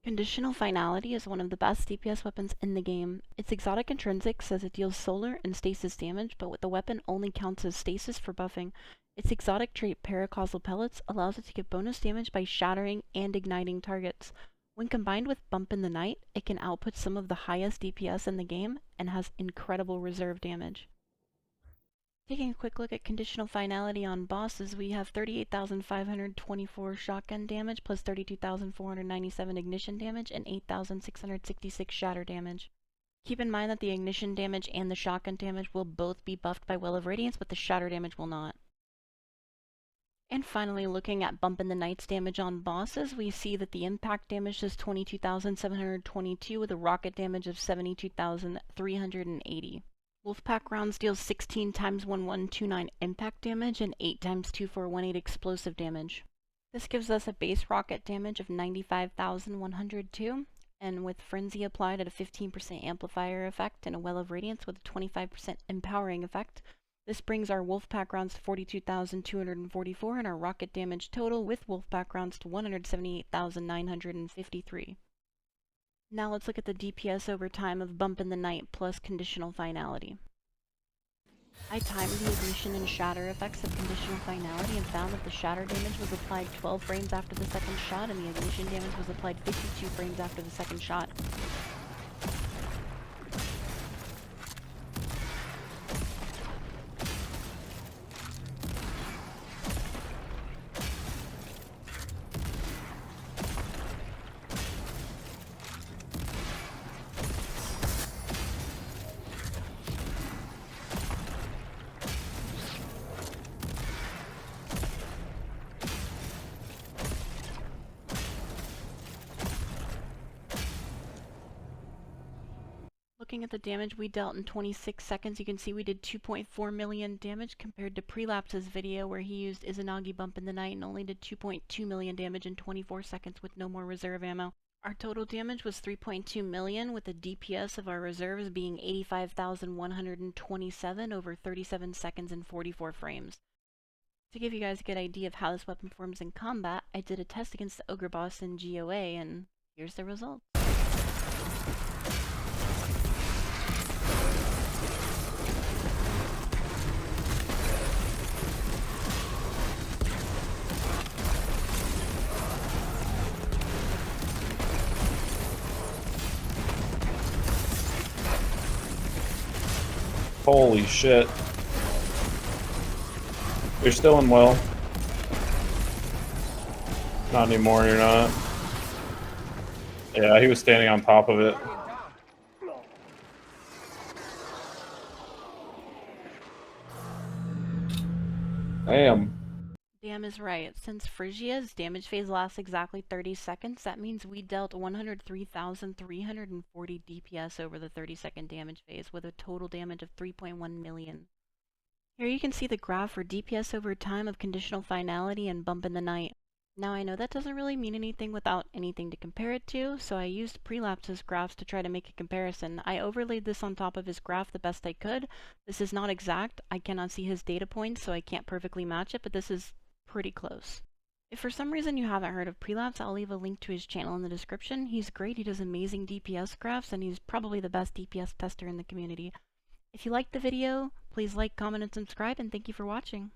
Conditional Finality is one of the best DPS weapons in the game. Its exotic intrinsic says it deals solar and stasis damage, but the weapon only counts as stasis for buffing. Its exotic trait Paracausal Pellets allows it to give bonus damage by shattering and igniting targets. When combined with Bump in the Night, it can output some of the highest DPS in the game and has incredible reserve damage. Taking a quick look at Conditional Finality on bosses, we have 38,524 shotgun damage, plus 32,497 ignition damage, and 8,666 shatter damage. Keep in mind that the ignition damage and the shotgun damage will both be buffed by Well of Radiance, but the shatter damage will not. And finally, looking at Bump in the Night's damage on bosses, we see that the impact damage is 22,722 with a rocket damage of 72,380. Wolfpack rounds deals 16 times 1129 impact damage and 8 times 2418 explosive damage. This gives us a base rocket damage of 95,102, and with Frenzy applied at a 15% amplifier effect and a Well of Radiance with a 25% empowering effect, this brings our Wolfpack rounds to 42,244 and our rocket damage total with Wolfpack rounds to 178,953. Now let's look at the DPS over time of Bump in the Night plus Conditional Finality. I timed the ignition and shatter effects of Conditional Finality and found that the shatter damage was applied 12 frames after the second shot and the ignition damage was applied 52 frames after the second shot. Looking at the damage we dealt in 26 seconds, you can see we did 2.4 million damage compared to Prelapse's video where he used Izanagi Bump in the Night and only did 2.2 million damage in 24 seconds with no more reserve ammo. Our total damage was 3.2 million with the DPS of our reserves being 85,127 over 37 seconds and 44 frames. To give you guys a good idea of how this weapon performs in combat, I did a test against the Ogre boss in GOA and here's the results. Holy shit. You're still in well. Not anymore, you're not. Yeah, he was standing on top of it. Damn. Damn is right. Since Phrygia's damage phase lasts exactly 30 seconds, that means we dealt 103,340 DPS over the 30-second damage phase with a total damage of 3.1 million. Here you can see the graph for DPS over time of Conditional Finality and Bump in the Night. Now I know that doesn't really mean anything without anything to compare it to, so I used Prelapse's graphs to try to make a comparison. I overlaid this on top of his graph the best I could. This is not exact. I cannot see his data points, so I can't perfectly match it, but this is pretty close. If for some reason you haven't heard of Prelapse, I'll leave a link to his channel in the description. He's great, he does amazing DPS graphs, and he's probably the best DPS tester in the community. If you liked the video, please like, comment, and subscribe, and thank you for watching.